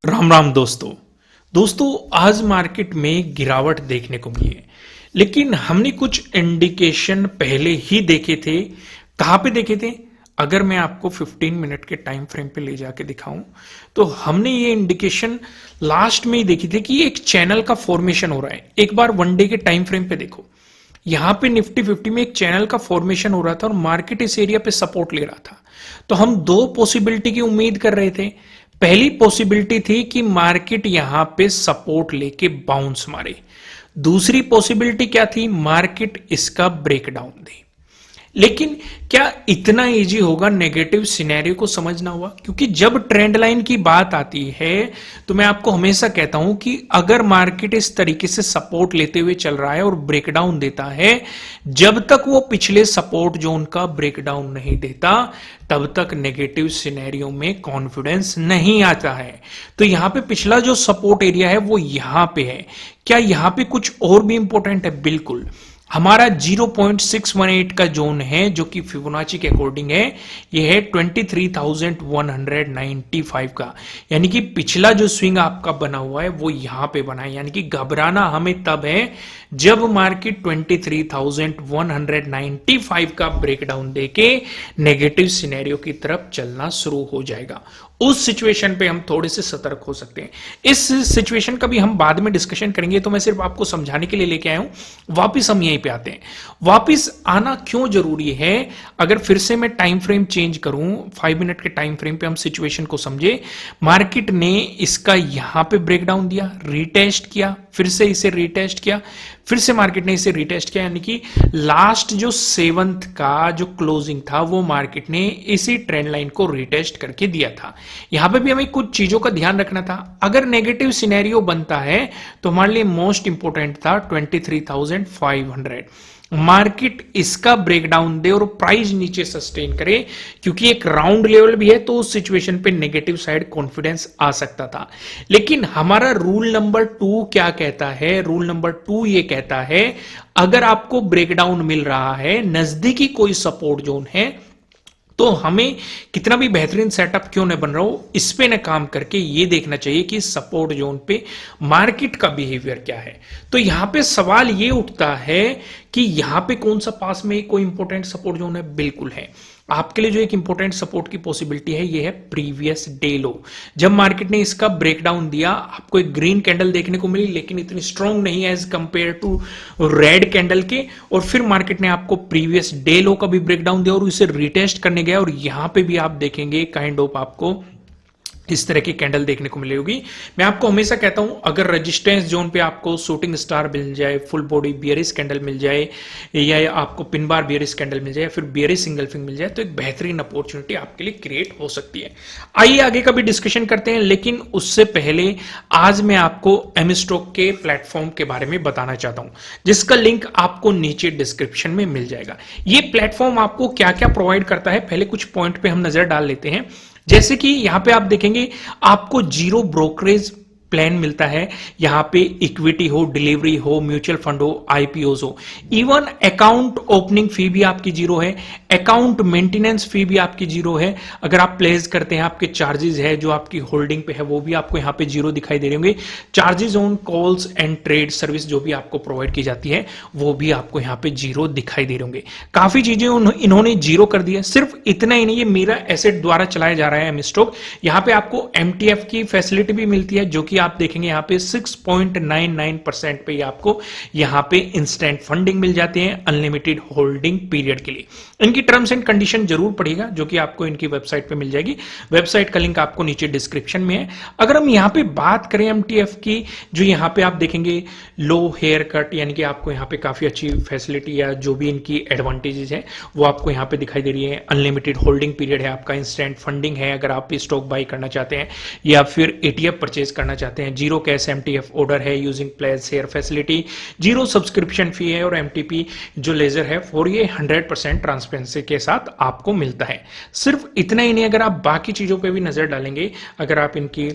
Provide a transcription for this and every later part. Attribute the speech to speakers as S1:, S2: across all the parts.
S1: राम राम दोस्तों आज मार्केट में गिरावट देखने को मिली है। लेकिन हमने कुछ इंडिकेशन पहले ही देखे थे। कहां पे देखे थे? अगर मैं आपको 15 मिनट के टाइम फ्रेम पे ले जाके दिखाऊं तो हमने ये इंडिकेशन लास्ट में ही देखी थी कि एक चैनल का फॉर्मेशन हो रहा है। एक बार वन डे के टाइम फ्रेम पे देखो, यहां पे निफ्टी 50 में एक चैनल का फॉर्मेशन हो रहा था और मार्केट इस एरिया पे सपोर्ट ले रहा था। तो हम दो पॉसिबिलिटी की उम्मीद कर रहे थे। पहली पॉसिबिलिटी थी कि मार्केट यहां पे सपोर्ट लेके बाउंस मारे। दूसरी पॉसिबिलिटी क्या थी? मार्केट इसका ब्रेकडाउन दे। लेकिन क्या इतना इजी होगा नेगेटिव सिनेरियो को समझना? हुआ क्योंकि जब ट्रेंड लाइन की बात आती है तो मैं आपको हमेशा कहता हूं कि अगर मार्केट इस तरीके से सपोर्ट लेते हुए चल रहा है और ब्रेकडाउन देता है, जब तक वो पिछले सपोर्ट जोन का ब्रेकडाउन नहीं देता तब तक नेगेटिव सिनेरियो में कॉन्फिडेंस नहीं आता है। तो यहां पे पिछला जो सपोर्ट एरिया है वो यहां पे है। क्या यहां पे कुछ और भी इंपॉर्टेंट है? बिल्कुल। हमारा 0.618 का जोन है जो कि फिबोनाची के अकॉर्डिंग है, ये है 23,195 का। यानी कि पिछला जो स्विंग आपका बना हुआ है वो यहां पे बना है। यानी कि घबराना हमें तब है जब मार्केट 23,195 का ब्रेकडाउन देके नेगेटिव सिनेरियो की तरफ चलना शुरू हो जाएगा। उस सिचुएशन पे हम थोड़े से सतर्क हो सकते हैं। इस सिचुएशन का भी हम बाद में डिस्कशन करेंगे, तो मैं सिर्फ आपको समझाने के लिए लेके आया हूं। वापिस हम यहीं पे आते हैं। वापिस आना क्यों जरूरी है? अगर फिर से मैं टाइम फ्रेम चेंज करूं, 5 मिनट के टाइम फ्रेम पे हम सिचुएशन को समझे। मार्केट ने इसका यहां पे ब्रेकडाउन दिया, रीटेस्ट किया, फिर से इसे रीटेस्ट किया, फिर से मार्केट ने इसे रीटेस्ट किया। यानी कि लास्ट जो 7th का जो क्लोजिंग था वो मार्केट ने इसी ट्रेंड लाइन को रीटेस्ट करके दिया था। यहां पे भी हमें कुछ चीजों का ध्यान रखना था। अगर नेगेटिव सिनेरियो बनता है तो हमारे लिए मोस्ट इंपोर्टेंट था 23,500। मार्केट इसका ब्रेकडाउन दे और प्राइस नीचे सस्टेन करे, क्योंकि एक राउंड लेवल भी है तो उस सिचुएशन पे नेगेटिव साइड कॉन्फिडेंस आ सकता था। लेकिन हमारा रूल नंबर 2 क्या कहता है? रूल नंबर 2 ये कहता है अगर आपको ब्रेकडाउन मिल रहा है, नजदीकी कोई सपोर्ट जोन है, तो हमें कितना भी बेहतरीन सेटअप क्यों न बन रहा हो, इस पे न काम करके ये देखना चाहिए कि सपोर्ट जोन पे मार्केट का बिहेवियर क्या है। तो यहां पे सवाल ये उठता है कि यहां पे कौन सा पास में कोई इंपॉर्टेंट सपोर्ट जोन है? बिल्कुल है। आपके लिए जो एक इंपॉर्टेंट सपोर्ट की पॉसिबिलिटी है ये है प्रीवियस डे लो। जब मार्केट ने इसका ब्रेकडाउन दिया, आपको एक ग्रीन कैंडल देखने को मिली, लेकिन इतनी स्ट्रांग नहीं as compare to red candle के। और फिर मार्केट ने आपको प्रीवियस डे लो का भी ब्रेकडाउन दिया और इसे रिटेस्ट करने गया। और यहां पे भी आप देखेंगे काइंड ऑफ आपको इस तरह की कैंडल देखने को मिली होगी। मैं आपको हमेशा कहता हूं अगर रेजिस्टेंस जोन पे आपको शूटिंग स्टार मिल जाए, फुल बॉडी बियरिश कैंडल मिल जाए, या आपको पिन बार बियरिश कैंडल मिल जाए, फिर बियरिश सिंगल फिंग मिल जाए, तो एक बेहतरीन अपॉर्चुनिटी आपके लिए क्रिएट हो सकती है। आइए आगे का भी डिस्कशन करते हैं, लेकिन उससे पहले आज मैं आपको एम स्टॉक के प्लेटफॉर्म के बारे में बताना चाहता हूं, जिसका लिंक आपको नीचे डिस्क्रिप्शन में मिल जाएगा। ये प्लेटफॉर्म आपको क्या क्या प्रोवाइड करता है, पहले कुछ पॉइंट पे हम नजर डाल लेते हैं। जैसे कि यहां पे आप देखेंगे आपको 0 ब्रोकरेज प्लान मिलता है। यहां पे इक्विटी हो, डिलीवरी हो, म्यूचुअल फंड हो, आईपीओ हो, इवन अकाउंट ओपनिंग फी भी आपकी 0 है, अकाउंट मेंटेनेंस फी भी आपकी 0 है। अगर आप प्लेस करते हैं, आपके चार्जेस है जो आपकी होल्डिंग पे है वो भी आपको यहां पे 0 दिखाई दे रहे होंगे। Charges on calls and trade service जो भी आपको प्रोवाइड की जाती है वो भी आपको यहां पे 0 दिखाई दे रहे होंगे। काफी चीजें इन्होंने 0 कर दिया। सिर्फ इतना ही नहीं, ये मेरा एसेट द्वारा चलाया जा रहा है एम स्टॉक। यहां पे आपको एमटीएफ की फैसिलिटी भी मिलती है, जो कि आप देखेंगे यहां पे 6.99% पे आपको यहां पे इंस्टेंट फंडिंग मिल जाती है अनलिमिटेड होल्डिंग पीरियड के लिए। इनकी टर्म्स एंड कंडीशन जरूर पढ़िएगा, जो कि आपको इनकी वेबसाइट पे मिल जाएगी। वेबसाइट का लिंक आपको नीचे डिस्क्रिप्शन में है। अगर हम यहां पे बात करें एमटीएफ की, जो यहां पे आप देखेंगे लो हेयर कट, यानी कि आपको यहां पे काफी अच्छी फैसिलिटी या जो भी इनकी एडवांटेजेस है वो आपको यहां पे दिखाई दे रही है। अनलिमिटेड होल्डिंग पीरियड है, आपका इंस्टेंट फंडिंग है अगर आप स्टॉक बाई करना चाहते हैं या फिर एटीएफ परचेज करना चाहते हैं, 0 कैश एमटीएफ ऑर्डर है using place share facility, 0 subscription fee है, और एमटीपी जो लेजर है फॉर ये 100% ट्रांसपेरेंसी के साथ आपको मिलता है। सिर्फ इतना ही नहीं, अगर आप बाकी चीजों पे भी नजर डालेंगे, अगर आप इनकी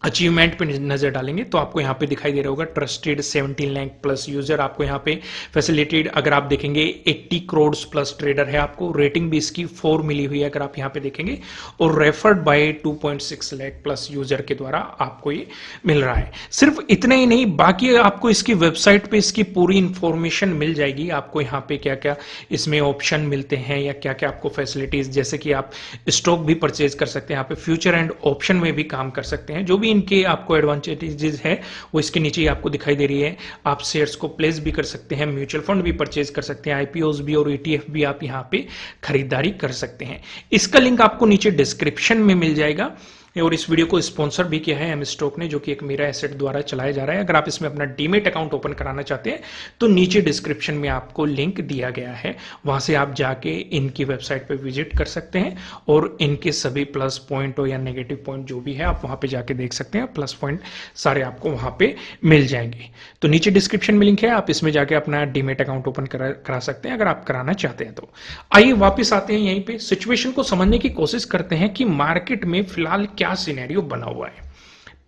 S1: अचीवमेंट पे नजर डालेंगे तो आपको यहाँ पे दिखाई दे रहा होगा ट्रस्टेड 17 लाख प्लस यूजर, आपको यहाँ पे फैसिलिटेड, अगर आप देखेंगे 80 करोड़ प्लस ट्रेडर है, आपको रेटिंग भी इसकी 4 मिली हुई है अगर आप यहाँ पे देखेंगे, और referred by 2.6 lakh plus user के द्वारा आपको ये मिल रहा है। सिर्फ इतना ही नहीं, बाकी आपको इसकी वेबसाइट पे इसकी पूरी इंफॉर्मेशन मिल जाएगी, आपको यहाँ पे क्या क्या इसमें ऑप्शन मिलते हैं या क्या क्या आपको फैसिलिटीज, जैसे कि आप स्टॉक भी परचेज कर सकते हैं, यहाँ पे फ्यूचर एंड ऑप्शन में भी काम कर सकते हैं, जो भी इनके आपको एडवांटेजेस है वो इसके नीचे ही आपको दिखाई दे रही है। आप शेयर्स को प्लेस भी कर सकते हैं, म्यूचुअल फंड भी परचेज कर सकते हैं, आईपीओस भी और ईटीएफ भी आप यहाँ पे खरीदारी कर सकते हैं। इसका लिंक आपको नीचे डिस्क्रिप्शन में मिल जाएगा, और इस वीडियो को स्पॉन्सर भी किया है एम स्टॉक ने, जो कि एक मेरा एसेट द्वारा चलाया जा रहा है। अगर आप इसमें अपना डीमेट अकाउंट ओपन कराना चाहते हैं तो नीचे डिस्क्रिप्शन में आपको लिंक दिया गया है, वहां से आप जाके इनकी वेबसाइट पे विजिट कर सकते हैं और इनके सभी प्लस पॉइंट हो या नेगेटिव पॉइंट जो भी है आप वहां पे जाके देख सकते हैं, प्लस पॉइंट सारे आपको वहां पे मिल जाएंगे। तो नीचे डिस्क्रिप्शन में लिंक है, आप इसमें जाके अपना डीमेट अकाउंट ओपन करा सकते हैं अगर आप कराना चाहते हैं तो। आइए वापिस आते हैं यहीं पे, सिचुएशन को समझने की कोशिश करते हैं कि मार्केट में फिलहाल क्या सिनेरियो बना हुआ है।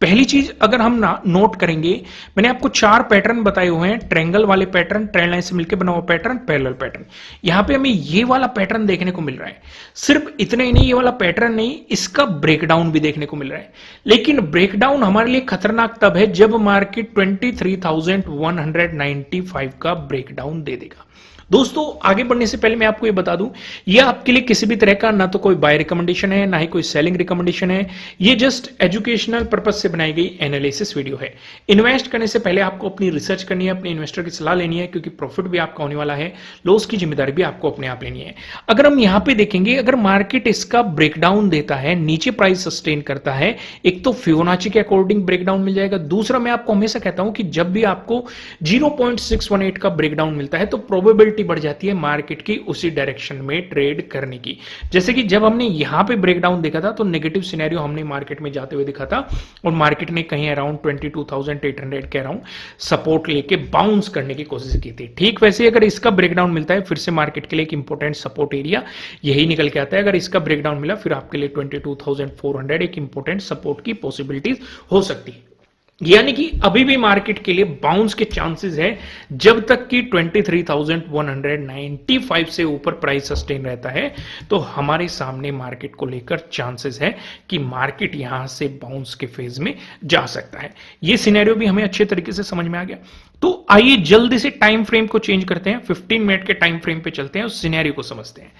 S1: पहली चीज अगर हम नोट करेंगे, मैंने आपको 4 पैटर्न बताए हुए हैं, ट्रायंगल वाले पैटर्न, ट्रेंड लाइन से मिलकर बना हुआ पैटर्न, पैरेलल पैटर्न। यहां पे हमें ये वाला पैटर्न देखने को मिल रहा है। सिर्फ इतना ही नहीं, ये वाला पैटर्न नहीं, इसका ब्रेकडाउन भी देखने को मिल रहा है। लेकिन ब्रेकडाउन हमारे लिए खतरनाक तब है जब मार्केट 23,195 का ब्रेकडाउन दे देगा। दोस्तों आगे बढ़ने से पहले मैं आपको ये बता दूं, ये आपके लिए किसी भी तरह का ना तो कोई बाय रिकमेंडेशन है ना ही कोई सेलिंग रिकमेंडेशन है, ये जस्ट एजुकेशनल पर्पस से बनाई गई एनालिसिस वीडियो है। इन्वेस्ट करने से पहले आपको अपनी रिसर्च करनी है, अपने इन्वेस्टर की सलाह लेनी है, क्योंकि प्रॉफिट भी आपका होने वाला है, लॉस की जिम्मेदारी भी आपको अपने आप लेनी है। अगर हम यहां पर देखेंगे, अगर मार्केट इसका ब्रेकडाउन देता है, नीचे प्राइस सस्टेन करता है, एक तो फिबोनाची के अकॉर्डिंग ब्रेकडाउन मिल जाएगा, दूसरा मैं आपको हमेशा कहता हूं कि जब भी आपको 0.618 का ब्रेकडाउन मिलता है तो प्रोबेबिलिटी बढ़ जाती है मार्केट की उसी डायरेक्शन में ट्रेड करने की। जैसे कि जब हमने यहां पे ब्रेकडाउन देखा था तो नेगेटिव सिनेरियो हमने मार्केट में जाते हुए दिखा था और मार्केट ने कहीं अराउंड 22,800 के अराउंड सपोर्ट लेके बाउंस करने की कोशिश की थी। ठीक वैसे अगर इसका ब्रेकडाउन मिलता है फिर से मार्केट के लिए एक इंपॉर्टेंट सपोर्ट एरिया यही निकल के आता है। अगर इसका ब्रेकडाउन मिला फिर आपके लिए 22,400 एक इंपॉर्टेंट सपोर्ट की पॉसिबिलिटीज हो सकती है। यानी कि अभी भी मार्केट के लिए बाउंस के चांसेस है जब तक कि 23,195 से ऊपर प्राइस सस्टेन रहता है, तो हमारे सामने मार्केट को लेकर चांसेस है कि मार्केट यहां से बाउंस के फेज में जा सकता है। यह सिनेरियो भी हमें अच्छे तरीके से समझ में आ गया। तो आइए जल्दी से टाइम फ्रेम को चेंज करते हैं, 15 मिनट के टाइम फ्रेम पे चलते हैं, उस सिनेरियो को समझते हैं।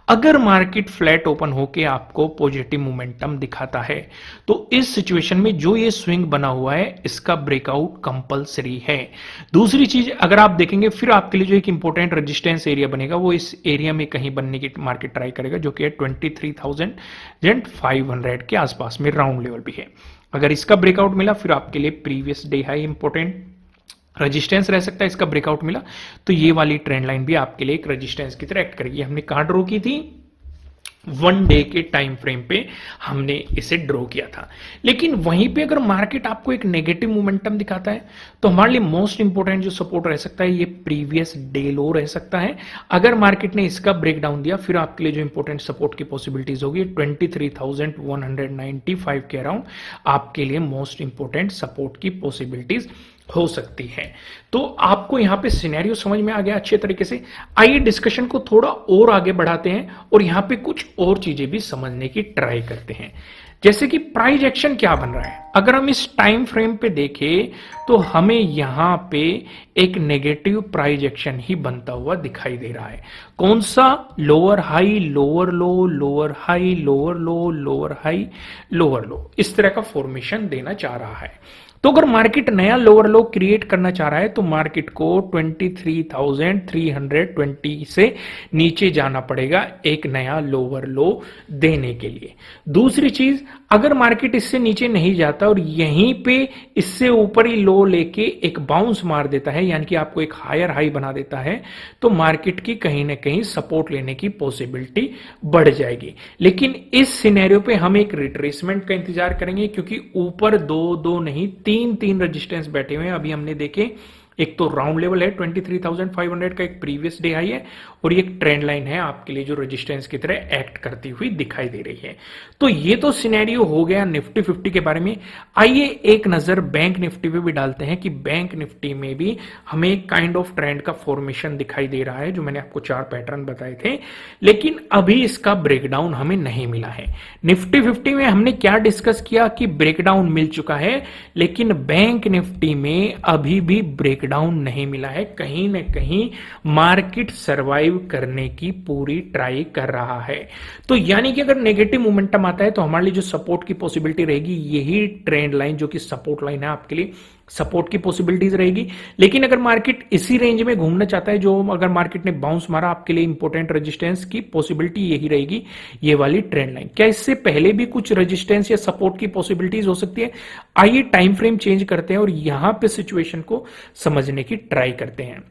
S1: अगर मार्केट फ्लैट ओपन होके आपको पॉजिटिव मोमेंटम दिखाता है तो इस सिचुएशन में जो ये स्विंग बना हुआ है इसका ब्रेकआउट कंपलसरी है। दूसरी चीज अगर आप देखेंगे फिर आपके लिए जो एक इंपॉर्टेंट रेजिस्टेंस एरिया बनेगा वो इस एरिया में कहीं बनने की मार्केट ट्राई करेगा, जो कि है 23,500 के आसपास में राउंड लेवल भी है। अगर इसका ब्रेकआउट मिला फिर आपके लिए previous day high important resistance रह सकता है। इसका ब्रेकआउट मिला तो ये वाली ट्रेंड लाइन भी आपके लिए एक रेजिस्टेंस की तरह एक्ट करेगी। हमने कहां ड्रॉ की थी? 1 डे के टाइम फ्रेम पे हमने इसे ड्रॉ किया था। लेकिन वहीं पे अगर मार्केट आपको एक नेगेटिव मोमेंटम दिखाता है तो हमारे लिए मोस्ट इंपोर्टेंट जो सपोर्ट रह सकता है ये प्रीवियस डे लो रह सकता है। अगर मार्केट ने इसका ब्रेकडाउन दिया फिर आपके लिए जो इंपॉर्टेंट सपोर्ट की पॉसिबिलिटीज होगी 23,195 के अराउंड आपके लिए मोस्ट इंपोर्टेंट सपोर्ट की पॉसिबिलिटीज हो सकती है। तो आपको यहां पे सिनेरियो समझ में आ गया अच्छे तरीके से। आइए डिस्कशन को थोड़ा और आगे बढ़ाते हैं और यहां पे कुछ और चीजें भी समझने की ट्राई करते हैं, जैसे कि प्राइस एक्शन क्या बन रहा है। अगर हम इस टाइम फ्रेम पे देखें तो हमें यहां पे एक नेगेटिव प्राइस एक्शन ही बनता हुआ दिखाई दे रहा है। कौन सा? लोअर हाई लोअर लो, लोअर हाई लोअर लो, लोअर हाई लोअर लो, इस तरह का फॉर्मेशन देना चाह रहा है। तो अगर मार्केट नया लोअर लो क्रिएट करना चाह रहा है तो मार्केट को 23,320 से नीचे जाना पड़ेगा एक नया लोअर लो देने के लिए। दूसरी चीज, अगर मार्केट इससे नीचे नहीं जाता और यहीं पे इससे ऊपर ही लो लेके एक बाउंस मार देता है, यानी कि आपको एक हायर हाई बना देता है, तो मार्केट की कहीं ना कहीं सपोर्ट लेने की पॉसिबिलिटी बढ़ जाएगी। लेकिन इस सिनेरियो पे हम एक रिट्रेसमेंट का इंतजार करेंगे, क्योंकि ऊपर 2 नहीं 3 रेजिस्टेंस बैठे हुए हैं। अभी हमने देखे एक तो राउंड लेवल है 23,500 का, एक प्रीवियस डे हाई है, और ये एक ट्रेंड लाइन है आपके लिए जो रेजिस्टेंस की तरह एक्ट करती हुई दिखाई दे रही है। तो ये तो सिनेरियो हो गया निफ्टी 50 के बारे में। आइए एक नजर बैंक निफ्टी पे भी डालते हैं कि बैंक निफ्टी में भी हमें एक काइंड ऑफ ट्रेंड का फॉर्मेशन दिखाई दे रहा है, जो मैंने आपको 4 पैटर्न बताए थे, लेकिन अभी इसका ब्रेकडाउन हमें नहीं मिला है। निफ्टी 50 में हमने क्या डिस्कस किया कि ब्रेकडाउन मिल चुका है, लेकिन बैंक निफ्टी में अभी भी ब्रेकडाउन नहीं मिला है। कहीं ना कहीं मार्केट सर्वाइव करने की पूरी ट्राई कर रहा है। तो यानी कि अगर नेगेटिव मोमेंटम आता है तो हमारे लिए जो सपोर्ट की पॉसिबिलिटी रहेगी यही ट्रेंड लाइन जो कि सपोर्ट लाइन है आपके लिए सपोर्ट की पॉसिबिलिटीज रहेगी। लेकिन अगर मार्केट इसी रेंज में घूमना चाहता है, जो अगर मार्केट ने बाउंस मारा, आपके लिए इंपॉर्टेंट रेजिस्टेंस की पॉसिबिलिटी यही रहेगी, ये वाली ट्रेंड लाइन। क्या इससे पहले भी कुछ रेजिस्टेंस या सपोर्ट की पॉसिबिलिटीज हो सकती है? आइए टाइम फ्रेम चेंज करते हैं और यहां पे सिचुएशन को समझने की ट्राई करते हैं।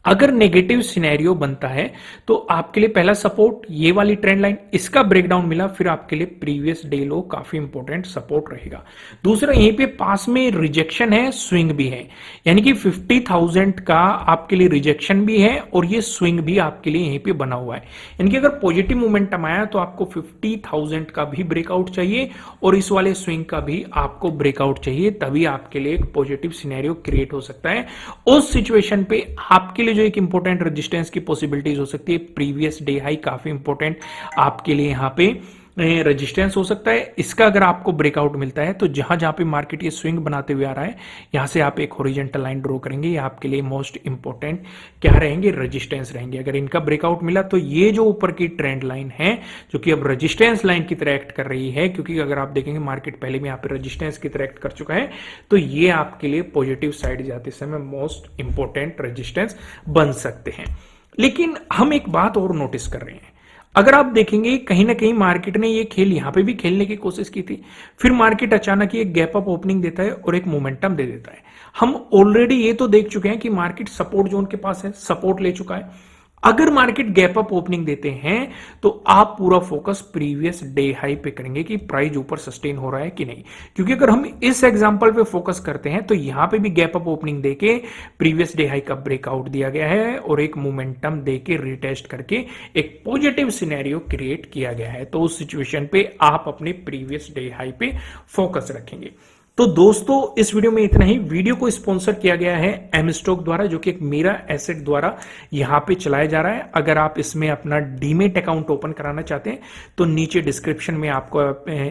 S1: अगर नेगेटिव सिनेरियो बनता है तो आपके लिए पहला सपोर्ट ये वाली ट्रेंड लाइन, इसका ब्रेकडाउन मिला, फिर आपके लिए प्रीवियस डे लो काफी इंपॉर्टेंट सपोर्ट रहेगा। दूसरा, यहीं पे पास में रिजेक्शन है, स्विंग भी है, यानी कि 50,000 का आपके लिए रिजेक्शन भी है और ये स्विंग भी आपके लिए यहीं पे बना हुआ है। यानी कि अगर पॉजिटिव मोमेंटम आया तो आपको 50,000 का भी ब्रेकआउट चाहिए और इस वाले स्विंग का भी आपको ब्रेकआउट चाहिए, तभी आपके लिए एक पॉजिटिव सिनेरियो क्रिएट हो सकता है। उस सिचुएशन पे आपके लिए जो एक इंपॉर्टेंट रेजिस्टेंस की पॉसिबिलिटीज हो सकती है, प्रीवियस डे हाई काफी इंपॉर्टेंट आपके लिए यहां पे रेजिस्टेंस हो सकता है। इसका अगर आपको ब्रेकआउट मिलता है तो जहां जहां पे मार्केट ये स्विंग बनाते हुए आ रहा है, यहां से आप एक हॉरिजॉन्टल लाइन ड्रॉ करेंगे, ये आपके लिए मोस्ट इंपॉर्टेंट क्या रहेंगे, रेजिस्टेंस रहेंगे। अगर इनका ब्रेकआउट मिला तो ये जो ऊपर की ट्रेंड लाइन है जो कि अब रेजिस्टेंस लाइन की तरह एक्ट कर रही है, क्योंकि अगर आप देखेंगे मार्केट पहले भी यहाँ पे रेजिस्टेंस की तरह एक्ट कर चुका है, तो ये आपके लिए पॉजिटिव साइड जाते समय मोस्ट इंपॉर्टेंट रेजिस्टेंस बन सकते हैं। लेकिन हम एक बात और नोटिस कर रहे हैं, अगर आप देखेंगे कहीं ना कहीं मार्केट ने ये खेल यहां पे भी खेलने की कोशिश की थी, फिर मार्केट अचानक एक गैप अप ओपनिंग देता है और एक मोमेंटम दे देता है। हम ऑलरेडी ये तो देख चुके हैं कि मार्केट सपोर्ट जोन के पास है, सपोर्ट ले चुका है। अगर मार्केट गैप अप ओपनिंग देते हैं तो आप पूरा फोकस प्रीवियस डे हाई पे करेंगे कि प्राइस ऊपर सस्टेन हो रहा है कि नहीं, क्योंकि अगर हम इस एग्जांपल पे फोकस करते हैं तो यहां पे भी गैप अप ओपनिंग देके प्रीवियस डे हाई का ब्रेकआउट दिया गया है और एक मोमेंटम देके रिटेस्ट करके एक पॉजिटिव सिनेरियो क्रिएट किया गया है। तो उस सिचुएशन पे आप अपने प्रीवियस डे हाई पे फोकस रखेंगे। तो दोस्तों इस वीडियो में इतना ही। वीडियो को स्पॉन्सर किया गया है एम स्टॉक द्वारा, जो कि एक मेरा एसेट द्वारा यहां पे चलाया जा रहा है। अगर आप इसमें अपना डीमेट अकाउंट ओपन कराना चाहते हैं तो नीचे डिस्क्रिप्शन में आपको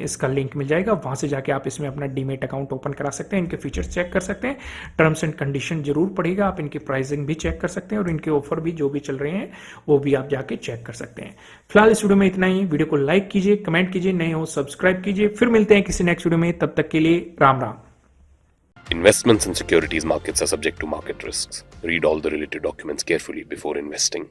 S1: इसका लिंक मिल जाएगा, वहां से जाके आप इसमें अपना डीमेट अकाउंट ओपन करा सकते हैं, इनके फीचर्स चेक कर सकते हैं, टर्म्स एंड कंडीशन जरूर पढ़ेगा, आप इनकी प्राइसिंग भी चेक कर सकते हैं और इनके ऑफर भी जो भी चल रहे हैं वो भी आप जाके चेक कर सकते हैं। फिलहाल इस वीडियो में इतना ही। वीडियो को लाइक कीजिए, कमेंट कीजिए, नए हो सब्सक्राइब कीजिए। फिर मिलते हैं किसी नेक्स्ट वीडियो में, तब तक के लिए Ram Ram.
S2: Investments in securities markets are subject to market risks. Read all the related documents carefully before investing.